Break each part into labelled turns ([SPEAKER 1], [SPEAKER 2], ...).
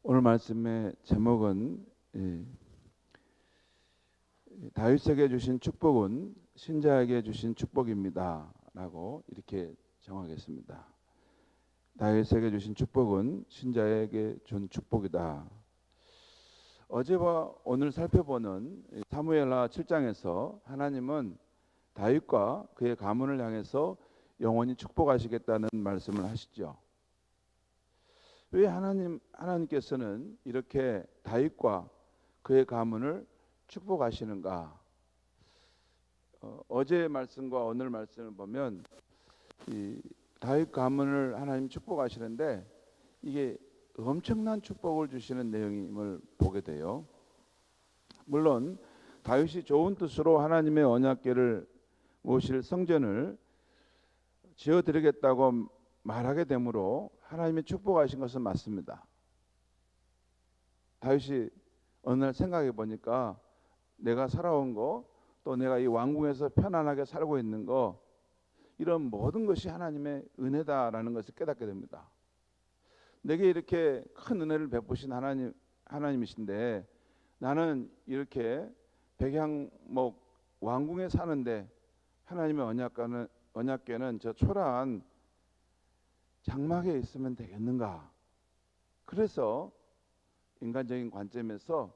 [SPEAKER 1] 오늘 말씀의 제목은 다윗에게 주신 축복은 신자에게 주신 축복입니다 라고 이렇게 정하겠습니다. 다윗에게 주신 축복은 신자에게 준 축복이다. 어제와 오늘 살펴보는 사무엘하 7장에서 하나님은 다윗과 그의 가문을 향해서 영원히 축복하시겠다는 말씀을 하시죠. 왜 하나님께서는 이렇게 다윗과 그의 가문을 축복하시는가? 어제 말씀과 오늘 말씀을 보면 이 다윗 가문을 하나님 축복하시는데 이게 엄청난 축복을 주시는 내용임을 보게 돼요. 물론 다윗이 좋은 뜻으로 하나님의 언약궤를 모실 성전을 지어드리겠다고 말하게 되므로 하나님이 축복하신 것은 맞습니다. 다윗이 어느 날 생각해 보니까 내가 살아온 거, 또 내가 이 왕궁에서 편안하게 살고 있는 거, 이런 모든 것이 하나님의 은혜다라는 것을 깨닫게 됩니다. 내게 이렇게 큰 은혜를 베푸신 하나님이신데 나는 이렇게 백향목 왕궁에 사는데 하나님의 언약궤는 저 초라한 장막에 있으면 되겠는가? 그래서 인간적인 관점에서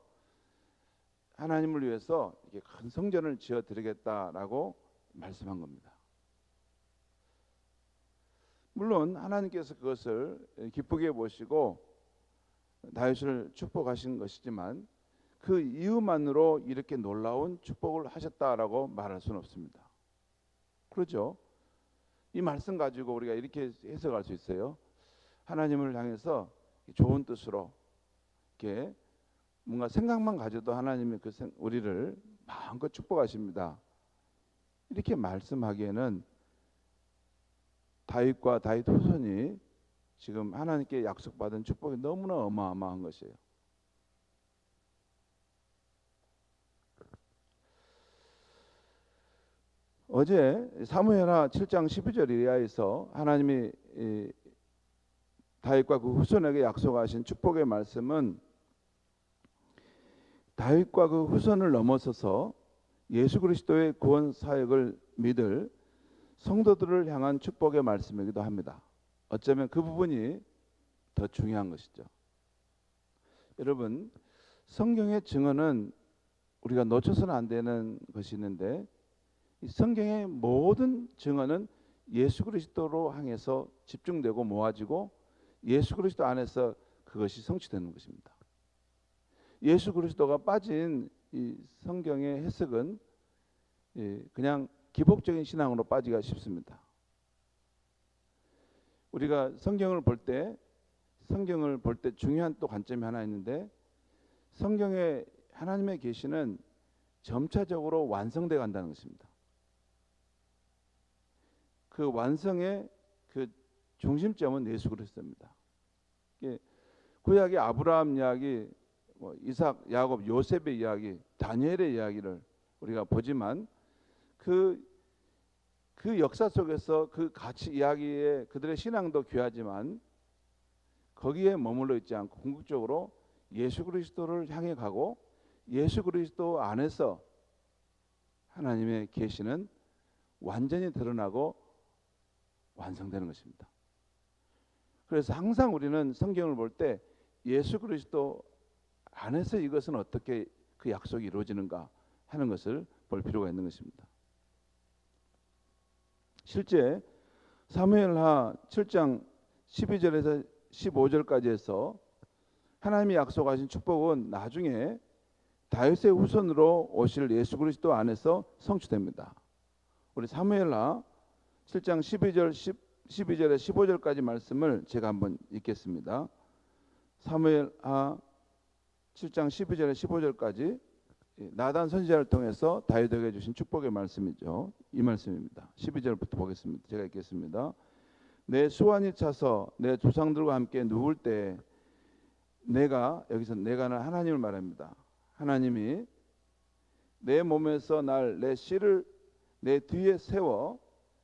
[SPEAKER 1] 하나님을 위해서 이렇게 큰 성전을 지어 드리겠다라고 말씀한 겁니다. 물론 하나님께서 그것을 기쁘게 보시고 다윗을 축복하신 것이지만 그 이유만으로 이렇게 놀라운 축복을 하셨다라고 말할 수는 없습니다. 그렇죠? 이 말씀 가지고 우리가 이렇게 해석할 수 있어요. 하나님을 향해서 좋은 뜻으로 이렇게 뭔가 생각만 가져도 하나님이 우리를 마음껏 축복하십니다. 이렇게 말씀하기에는 다윗과 다윗 후손이 지금 하나님께 약속받은 축복이 너무나 어마어마한 것이에요. 어제 사무엘하 7장 12절 이하에서 하나님이 다윗과 그 후손에게 약속하신 축복의 말씀은 다윗과 그 후손을 넘어서서 예수 그리스도의 구원 사역을 믿을 성도들을 향한 축복의 말씀이기도 합니다. 어쩌면 그 부분이 더 중요한 것이죠. 여러분, 성경의 증언은 우리가 놓쳐서는 안 되는 것이 있는데 이 성경의 모든 증언은 예수 그리스도로 향해서 집중되고 모아지고 예수 그리스도 안에서 그것이 성취되는 것입니다. 예수 그리스도가 빠진 이 성경의 해석은 그냥 기복적인 신앙으로 빠지기가 쉽습니다. 우리가 성경을 볼 때 중요한 또 관점이 하나 있는데 성경에 하나님의 계시는 점차적으로 완성돼 간다는 것입니다. 그 완성의 그 중심점은 예수 그리스도입니다. 구약의 아브라함 이야기, 이삭, 야곱, 요셉의 이야기, 다니엘의 이야기를 우리가 보지만 그 역사 속에서 그 가치 이야기에 그들의 신앙도 귀하지만 거기에 머물러 있지 않고 궁극적으로 예수 그리스도를 향해 가고 예수 그리스도 안에서 하나님의 계시는 완전히 드러나고 완성되는 것입니다. 그래서 항상 우리는 성경을 볼 때 예수 그리스도 안에서 이것은 어떻게 그 약속이 이루어지는가 하는 것을 볼 필요가 있는 것입니다. 실제 사무엘하 7장 12절에서 15절까지 해서 하나님이 약속하신 축복은 나중에 다윗의 후손으로 오실 예수 그리스도 안에서 성취됩니다. 우리 사무엘하 7장 12절에 15절까지 말씀을 제가 한번 읽겠습니다. 사무엘하 7장 12절에 15절까지 나단 선지자를 통해서 다윗에게 주신 축복의 말씀이죠. 이 말씀입니다. 12절부터 보겠습니다. 제가 읽겠습니다. 내 수완이 차서 내 조상들과 함께 누울 때 내가, 여기서 내가는 하나님을 말합니다. 하나님이 내 몸에서 내 씨를 내 뒤에 세워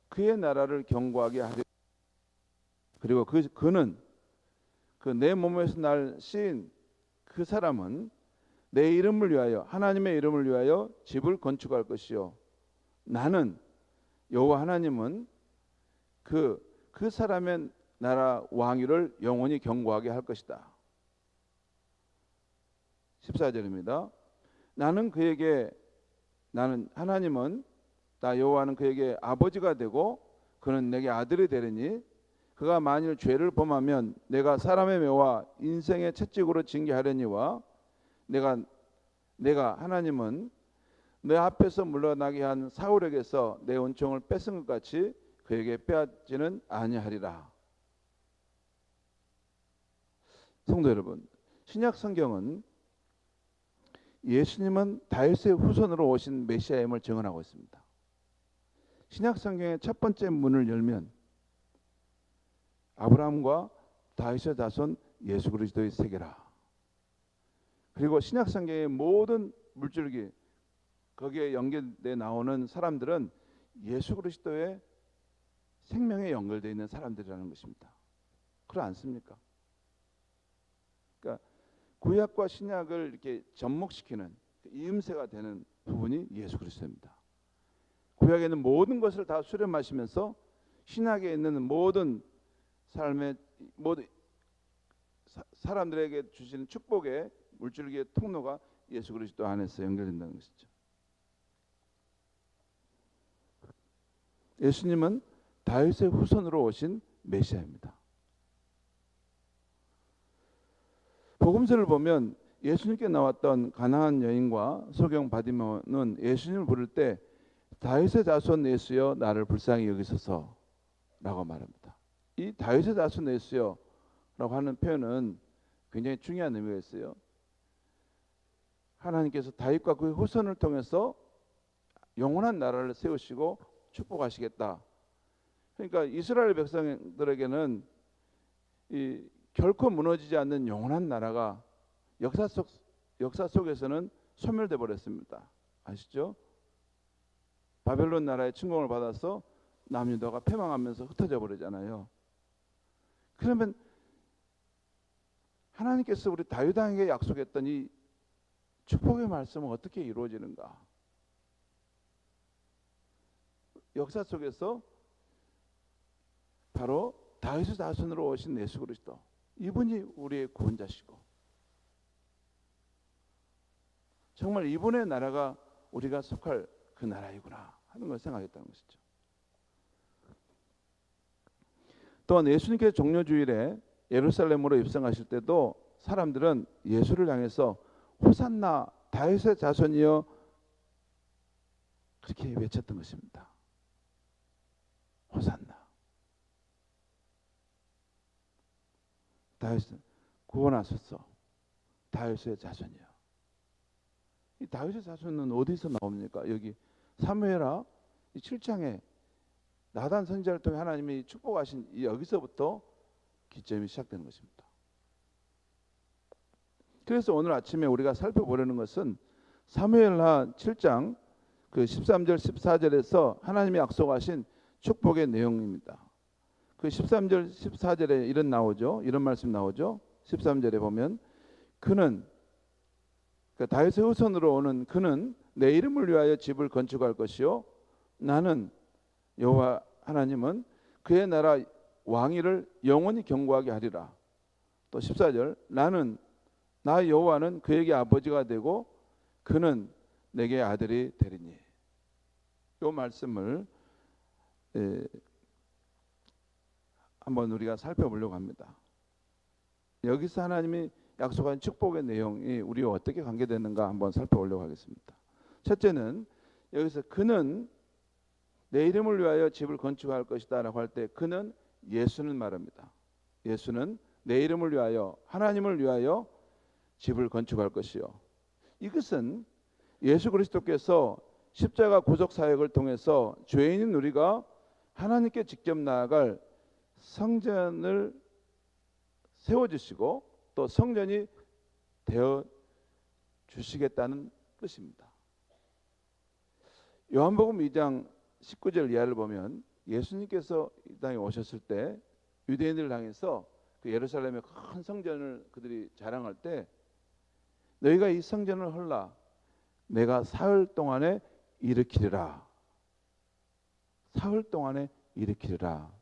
[SPEAKER 1] 그의 나라를 경고하게 하리. 그리고 그는 그 내 몸에서 날 씌인 그 사람은 내 이름을 위하여 하나님의 이름을 위하여 집을 건축할 것이요 나는 여호와 하나님은 그 사람의 나라 왕위를 영원히 견고하게 할 것이다. 14절입니다. 나는 하나님은 나 여호와는 그에게 아버지가 되고 그는 내게 아들이 되리니 그가 만일 죄를 범하면 내가 사람의 매와 인생의 채찍으로 징계하려니와 내가 하나님은 내 앞에서 물러나게 한 사울에게서 내 은총을 뺏은 것 같이 그에게 빼앗지는 아니하리라. 성도 여러분, 신약 성경은 예수님은 다윗의 후손으로 오신 메시아임을 증언하고 있습니다. 신약 성경의 첫 번째 문을 열면 아브라함과 다윗의 자손 예수 그리스도의 세계라. 그리고 신약 성경의 모든 물줄기 거기에 연결돼 나오는 사람들은 예수 그리스도의 생명에 연결되어 있는 사람들이라는 것입니다. 그렇지 않습니까? 그러니까 구약과 신약을 이렇게 접목시키는 이음새가 되는 부분이 예수 그리스도입니다. 구약에 있는 모든 것을 다 수렴하시면서 신약에 있는 모든 삶의 모든 사람들에게 주시는 축복의 물줄기의 통로가 예수 그리스도 안에서 연결된다는 것이죠. 예수님은 다윗의 후손으로 오신 메시아입니다. 복음서를 보면 예수님께 나왔던 가나안 여인과 소경 바디모는 예수님을 부를 때 다윗의 자손 예수여 나를 불쌍히 여기소서 라고 말합니다. 이 다윗의 자손 예수여 라고 하는 표현은 굉장히 중요한 의미가 있어요. 하나님께서 다윗과 그의 후손을 통해서 영원한 나라를 세우시고 축복하시겠다. 그러니까 이스라엘 백성들에게는 이 결코 무너지지 않는 영원한 나라가 역사 속에서는 소멸돼 버렸습니다. 아시죠? 바벨론 나라의 침공을 받아서 남유다가 패망하면서 흩어져 버리잖아요. 그러면 하나님께서 우리 다윗 왕에게 약속했던 이 축복의 말씀은 어떻게 이루어지는가? 역사 속에서 바로 다윗의 자손으로 오신 예수 그리스도, 이분이 우리의 구원자시고 정말 이분의 나라가 우리가 속할 그 나라이구나 하는 걸 생각했다는 것이죠. 또한 예수님께서 종려주일에 예루살렘으로 입성하실 때도 사람들은 예수를 향해서 호산나 다윗의 자손이여 그렇게 외쳤던 것입니다. 호산나 다윗은 구원하소서 다윗의 자손이여. 이 다윗의 자손은 어디서 나옵니까? 여기 사무엘하 7장에 나단 선지자를 통해 하나님이 축복하신 여기서부터 기점이 시작되는 것입니다. 그래서 오늘 아침에 우리가 살펴보려는 것은 사무엘하 7장 그 13절 14절에서 하나님이 약속하신 축복의 내용입니다. 그 13절 14절에 이런 말씀 나오죠. 13절에 보면 그는 그러니까 다윗의 후손으로 오는 그는 내 이름을 위하여 집을 건축할 것이요 나는 여호와 하나님은 그의 나라 왕위를 영원히 견고하게 하리라. 또 14절 나는 나 여호와는 그에게 아버지가 되고 그는 내게 아들이 되리니. 이 말씀을 한번 우리가 살펴보려고 합니다. 여기서 하나님이 약속한 축복의 내용이 우리와 어떻게 관계되는가 한번 살펴보려고 하겠습니다. 첫째는 여기서 그는 내 이름을 위하여 집을 건축할 것이다 라고 할 때 그는 예수는 말합니다. 예수는 내 이름을 위하여 하나님을 위하여 집을 건축할 것이요. 이것은 예수 그리스도께서 십자가 구속 사역을 통해서 죄인인 우리가 하나님께 직접 나아갈 성전을 세워주시고 또 성전이 되어 주시겠다는 뜻입니다. 요한복음 2장 19절 이하를 보면 예수님께서 이 땅에 오셨을 때 유대인들을 향해서 그 예루살렘의 큰 성전을 그들이 자랑할 때 너희가 이 성전을 헐라 내가 사흘 동안에 일으키리라. 사흘 동안에 일으키리라.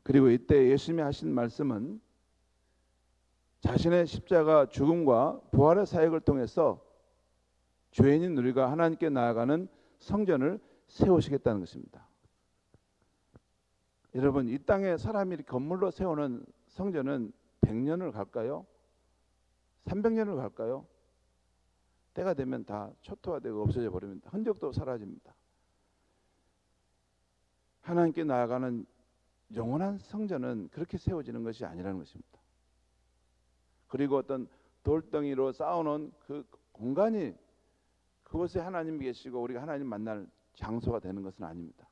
[SPEAKER 1] 그리고 이때 예수님이 하신 말씀은 자신의 십자가 죽음과 부활의 사역을 통해서 죄인인 우리가 하나님께 나아가는 성전을 세우시겠다는 것입니다. 여러분, 이 땅에 사람이 건물로 세우는 성전은 100년을 갈까요? 300년을 갈까요? 때가 되면 다 초토화되고 없어져 버립니다. 흔적도 사라집니다. 하나님께 나아가는 영원한 성전은 그렇게 세워지는 것이 아니라는 것입니다. 그리고 어떤 돌덩이로 쌓아놓은 그 공간이 그곳에 하나님이 계시고 우리가 하나님 만날 장소가 되는 것은 아닙니다.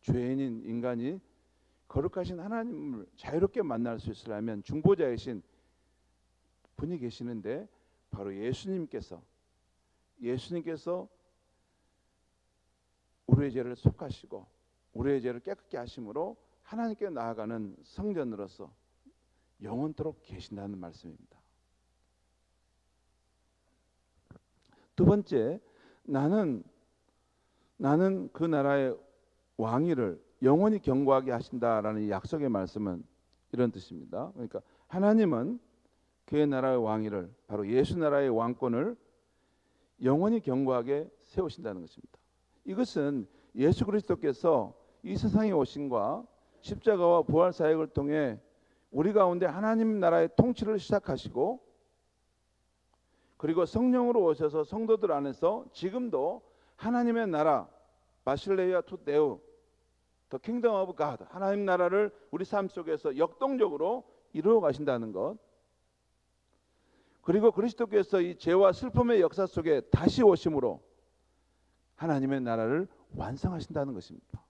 [SPEAKER 1] 죄인인 인간이 거룩하신 하나님을 자유롭게 만날 수 있으려면 중보자이신 분이 계시는데 바로 예수님께서 우리의 죄를 속하시고 우리의 죄를 깨끗게 하심으로 하나님께 나아가는 성전으로서 영원토록 계신다는 말씀입니다. 두 번째, 나는 그 나라의 왕위를 영원히 경고하게 하신다라는 이 약속의 말씀은 이런 뜻입니다. 그러니까 하나님은 그의 나라의 왕위를, 바로 예수 나라의 왕권을 영원히 경고하게 세우신다는 것입니다. 이것은 예수 그리스도께서 이 세상에 오심과 십자가와 부활 사역을 통해 우리 가운데 하나님 나라의 통치를 시작하시고, 그리고 성령으로 오셔서 성도들 안에서 지금도 하나님의 나라, 바실레이아 투 데우, 더 킹덤 오브 갓, 하나님 나라를 우리 삶 속에서 역동적으로 이루어 가신다는 것, 그리고 그리스도께서 이 죄와 슬픔의 역사 속에 다시 오심으로 하나님의 나라를 완성하신다는 것입니다.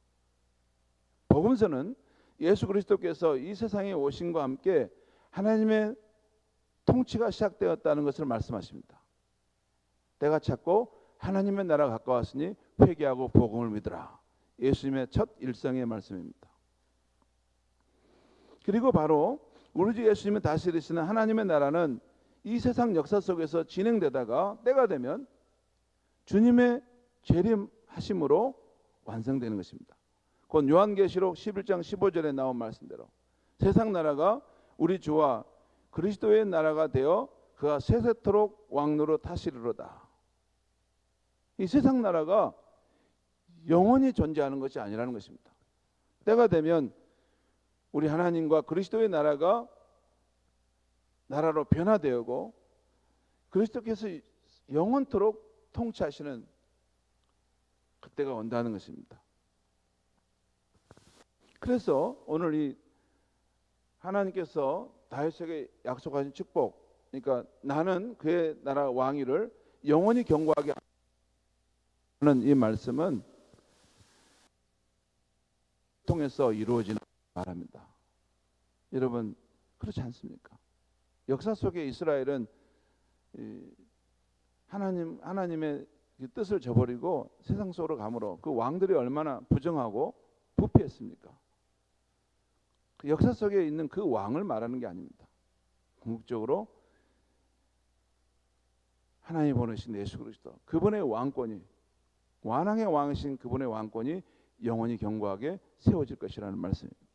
[SPEAKER 1] 복음서는 예수 그리스도께서 이 세상에 오심과 함께 하나님의 통치가 시작되었다는 것을 말씀하십니다. 때가 찼고 하나님의 나라가 가까웠으니 회개하고 복음을 믿으라. 예수님의 첫 일성의 말씀입니다. 그리고 바로 우리 주 예수님이 다시 이르시는 하나님의 나라는 이 세상 역사 속에서 진행되다가 때가 되면 주님의 재림하심으로 완성되는 것입니다. 곧 요한계시록 11장 15절에 나온 말씀대로 세상 나라가 우리 주와 그리스도의 나라가 되어 그가 세세토록 왕노로 타시리로다. 이 세상 나라가 영원히 존재하는 것이 아니라는 것입니다. 때가 되면 우리 하나님과 그리스도의 나라가 나라로 변화되고 그리스도께서 영원토록 통치하시는 그때가 온다는 것입니다. 그래서 오늘 이 하나님께서 다윗에게 약속하신 축복, 그러니까 나는 그의 나라 왕위를 영원히 경고하게 하는 이 말씀은 통해서 이루어지는 말합니다. 여러분, 그렇지 않습니까? 역사 속에 이스라엘은 하나님의 뜻을 저버리고 세상 속으로 감으로 그 왕들이 얼마나 부정하고 부패했습니까? 그 역사 속에 있는 그 왕을 말하는 게 아닙니다. 궁극적으로 하나님이 보내신 예수 그리스도, 그분의 왕권이, 완왕의 왕이신 그분의 왕권이 영원히 견고하게 세워질 것이라는 말씀입니다.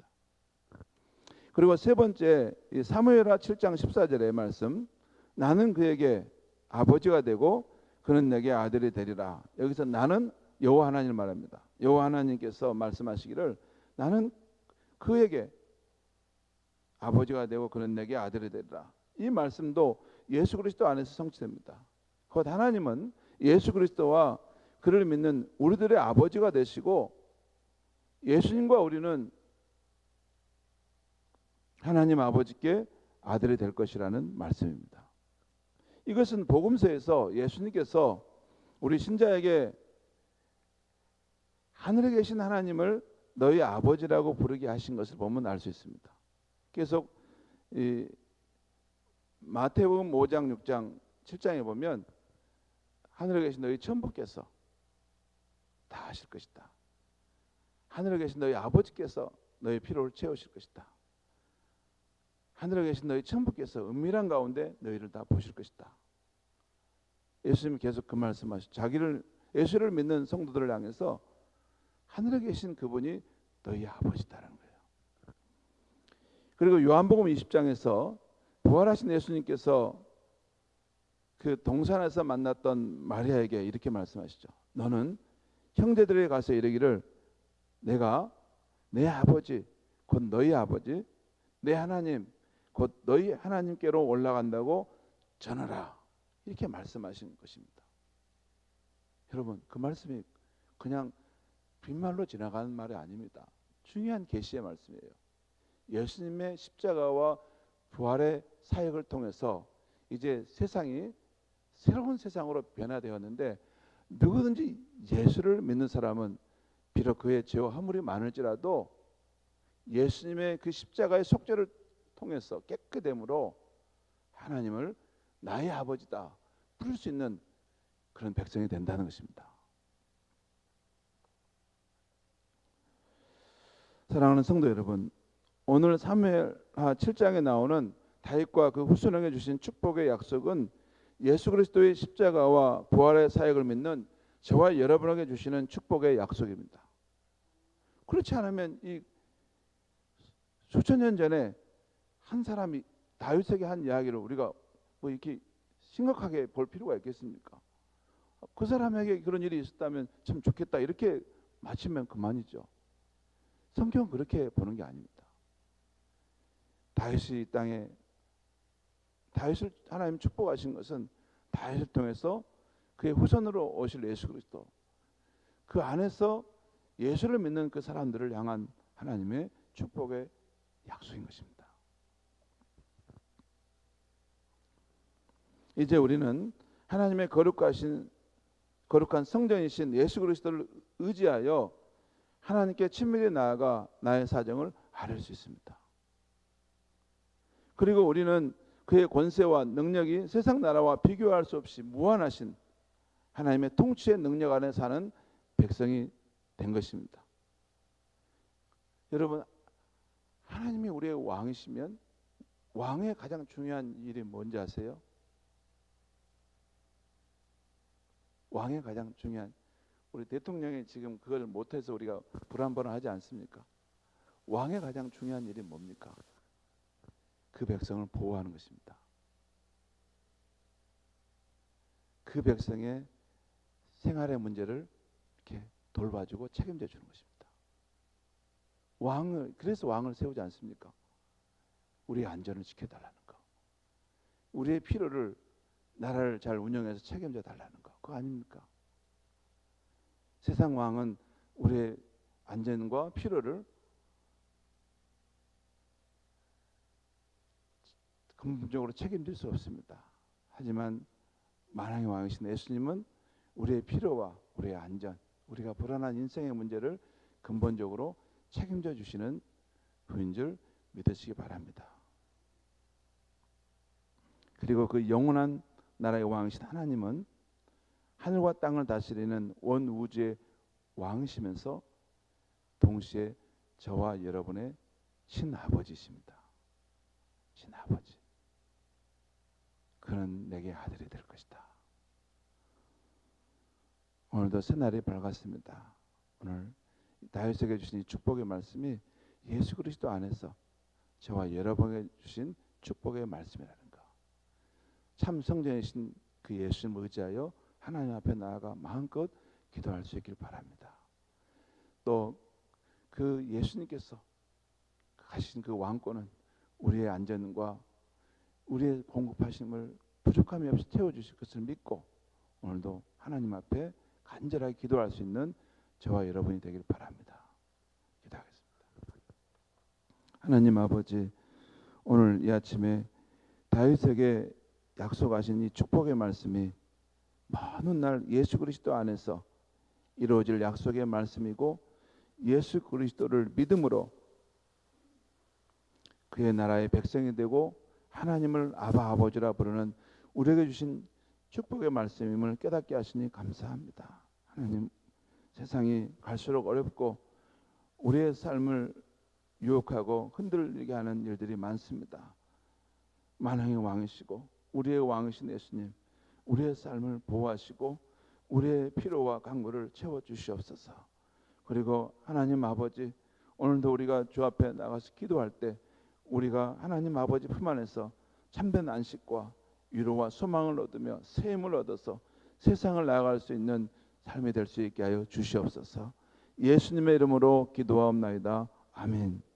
[SPEAKER 1] 그리고 세 번째, 사무엘하 7장 14절의 말씀, 나는 그에게 아버지가 되고 그는 내게 아들이 되리라. 여기서 나는 여호와 하나님을 말합니다. 여호와 하나님께서 말씀하시기를 나는 그에게 아버지가 되고 그는 내게 아들이 되리라. 이 말씀도 예수 그리스도 안에서 성취됩니다. 곧 하나님은 예수 그리스도와 그를 믿는 우리들의 아버지가 되시고 예수님과 우리는 하나님 아버지께 아들이 될 것이라는 말씀입니다. 이것은 복음서에서 예수님께서 우리 신자에게 하늘에 계신 하나님을 너희 아버지라고 부르게 하신 것을 보면 알 수 있습니다. 계속 이 마태복음 5장, 6장, 7장에 보면 하늘에 계신 너희 천부께서 다 하실 것이다. 하늘에 계신 너희 아버지께서 너희 필요를 채우실 것이다. 하늘에 계신 너희 천부께서 은밀한 가운데 너희를 다 보실 것이다. 예수님이 계속 그 말씀하시죠. 예수를 믿는 성도들을 향해서 하늘에 계신 그분이 너희 아버지다라는 거예요. 그리고 요한복음 20장에서 부활하신 예수님께서 그 동산에서 만났던 마리아에게 이렇게 말씀하시죠. 너는 형제들에게 가서 이르기를 내가 내 아버지 곧 너희 아버지 내 하나님 곧 너희 하나님께로 올라간다고 전하라. 이렇게 말씀하신 것입니다. 여러분, 그 말씀이 그냥 빈말로 지나가는 말이 아닙니다. 중요한 계시의 말씀이에요. 예수님의 십자가와 부활의 사역을 통해서 이제 세상이 새로운 세상으로 변화되었는데, 누구든지 예수를 믿는 사람은 비록 그의 죄와 허물이 많을지라도 예수님의 그 십자가의 속죄를 통해서 깨끗됨으로 하나님을 나의 아버지다 부를 수 있는 그런 백성이 된다는 것입니다. 사랑하는 성도 여러분, 오늘 사무엘하 7장에 나오는 다윗과 그 후손에게 주신 축복의 약속은 예수 그리스도의 십자가와 부활의 사역을 믿는 저와 여러분에게 주시는 축복의 약속입니다. 그렇지 않으면 이 수천 년 전에 한 사람이 다윗에게 한 이야기를 우리가 뭐 이렇게 심각하게 볼 필요가 있겠습니까? 그 사람에게 그런 일이 있었다면 참 좋겠다 이렇게 마치면 그만이죠. 성경은 그렇게 보는 게 아닙니다. 다윗이 이 땅에 다윗을 하나님 축복하신 것은 다윗을 통해서 그의 후손으로 오실 예수 그리스도, 그 안에서 예수를 믿는 그 사람들을 향한 하나님의 축복의 약속인 것입니다. 이제 우리는 하나님의 거룩한 성전이신 예수 그리스도를 의지하여 하나님께 친밀히 나아가 나의 사정을 아뢰 수 있습니다. 그리고 우리는 그의 권세와 능력이 세상 나라와 비교할 수 없이 무한하신 하나님의 통치의 능력 안에 사는 백성이 된 것입니다. 여러분, 하나님이 우리의 왕이시면 왕의 가장 중요한 일이 뭔지 아세요? 왕의 가장 중요한, 우리 대통령이 지금 그걸 못해서 우리가 불안불안하지 않습니까? 왕의 가장 중요한 일이 뭡니까? 그 백성을 보호하는 것입니다. 그 백성의 생활의 문제를 이렇게 돌봐주고 책임져 주는 것입니다. 그래서 왕을 세우지 않습니까? 우리의 안전을 지켜달라는 거, 우리의 필요를, 나라를 잘 운영해서 책임져 달라는 거, 그거 아닙니까? 세상 왕은 우리의 안전과 필요를 근본적으로 책임질 수 없습니다. 하지만 만왕의 왕이신 예수님은 우리의 필요와 우리의 안전, 우리가 불안한 인생의 문제를 근본적으로 책임져 주시는 분인 줄 믿으시기 바랍니다. 그리고 그 영원한 나라의 왕이신 하나님은 하늘과 땅을 다스리는 온 우주의 왕이시면서 동시에 저와 여러분의 친아버지이십니다. 친아버지. 그는 내게 아들이 될 것이다. 오늘도 새날이 밝았습니다. 오늘 다윗에게 주신 이 축복의 말씀이 예수 그리스도 안에서 저와 여러분에게 주신 축복의 말씀이라는 거. 참 성전이신 그 예수님을 의지하여 하나님 앞에 나아가 마음껏 기도할 수 있길 바랍니다. 또 그 예수님께서 하신 그 왕권은 우리의 안전과 우리의 공급하심을 부족함이 없이 채워주실 것을 믿고 오늘도 하나님 앞에 간절하게 기도할 수 있는 저와 여러분이 되길 바랍니다. 기도하겠습니다. 하나님 아버지, 오늘 이 아침에 다윗에게 약속하신 이 축복의 말씀이 먼 훗날 예수 그리스도 안에서 이루어질 약속의 말씀이고, 예수 그리스도를 믿음으로 그의 나라의 백성이 되고 하나님을 아바 아버지라 부르는 우리에게 주신 축복의 말씀임을 깨닫게 하시니 감사합니다. 하나님, 세상이 갈수록 어렵고 우리의 삶을 유혹하고 흔들리게 하는 일들이 많습니다. 만왕의 왕이시고 우리의 왕이신 예수님, 우리의 삶을 보호하시고 우리의 필요와 간구를 채워주시옵소서. 그리고 하나님 아버지, 오늘도 우리가 주 앞에 나가서 기도할 때 우리가 하나님 아버지 품 안에서 참된 안식과 위로와 소망을 얻으며 새 힘을 얻어서 세상을 나아갈 수 있는 삶이 될 수 있게 하여 주시옵소서. 예수님의 이름으로 기도하옵나이다. 아멘.